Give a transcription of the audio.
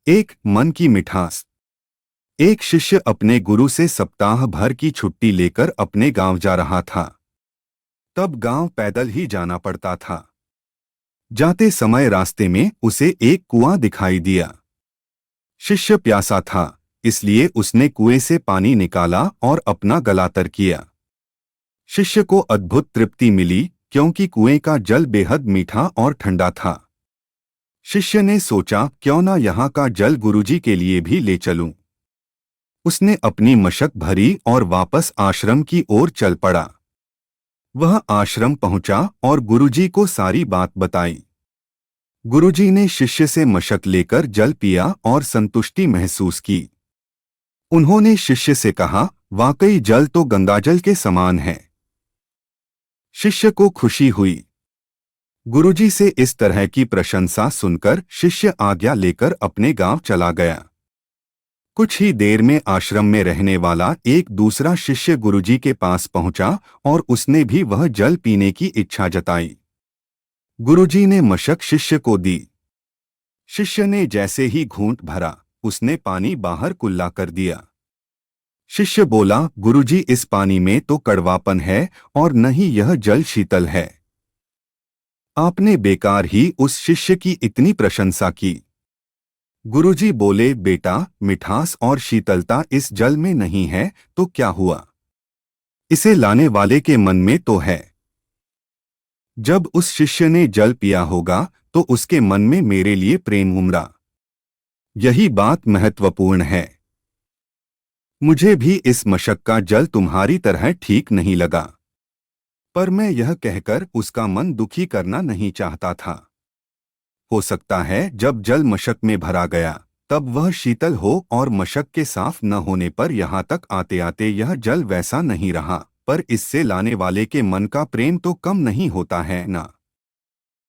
एक मन की मिठास। एक शिष्य अपने गुरु से सप्ताह भर की छुट्टी लेकर अपने गांव जा रहा था। तब गांव पैदल ही जाना पड़ता था। जाते समय रास्ते में उसे एक कुआं दिखाई दिया। शिष्य प्यासा था, इसलिए उसने कुएं से पानी निकाला और अपना गला तर किया। शिष्य को अद्भुत तृप्ति मिली, क्योंकि कुएं का जल बेहद मीठा और ठंडा था। शिष्य ने सोचा, क्यों ना यहाँ का जल गुरुजी के लिए भी ले चलूं। उसने अपनी मशक भरी और वापस आश्रम की ओर चल पड़ा। वह आश्रम पहुंचा और गुरुजी को सारी बात बताई। गुरुजी ने शिष्य से मशक लेकर जल पिया और संतुष्टि महसूस की। उन्होंने शिष्य से कहा, वाकई जल तो गंगाजल के समान है। शिष्य को खुशी हुई। गुरुजी से इस तरह की प्रशंसा सुनकर शिष्य आज्ञा लेकर अपने गांव चला गया। कुछ ही देर में आश्रम में रहने वाला एक दूसरा शिष्य गुरुजी के पास पहुंचा और उसने भी वह जल पीने की इच्छा जताई। गुरुजी ने मशक शिष्य को दी। शिष्य ने जैसे ही घूंट भरा, उसने पानी बाहर कुल्ला कर दिया। शिष्य बोला, गुरुजी, इस पानी में तो कड़वापन है और न ही यह जल शीतल है। आपने बेकार ही उस शिष्य की इतनी प्रशंसा की। गुरुजी बोले, बेटा, मिठास और शीतलता इस जल में नहीं है तो क्या हुआ? इसे लाने वाले के मन में तो है। जब उस शिष्य ने जल पिया होगा तो उसके मन में मेरे लिए प्रेम उमड़ा। यही बात महत्वपूर्ण है। मुझे भी इस मशक का जल तुम्हारी तरह ठीक नहीं लगा, पर मैं यह कहकर उसका मन दुखी करना नहीं चाहता था। हो सकता है जब जल मशक में भरा गया तब वह शीतल हो और मशक के साफ न होने पर यहाँ तक आते आते यह जल वैसा नहीं रहा, पर इससे लाने वाले के मन का प्रेम तो कम नहीं होता है ना।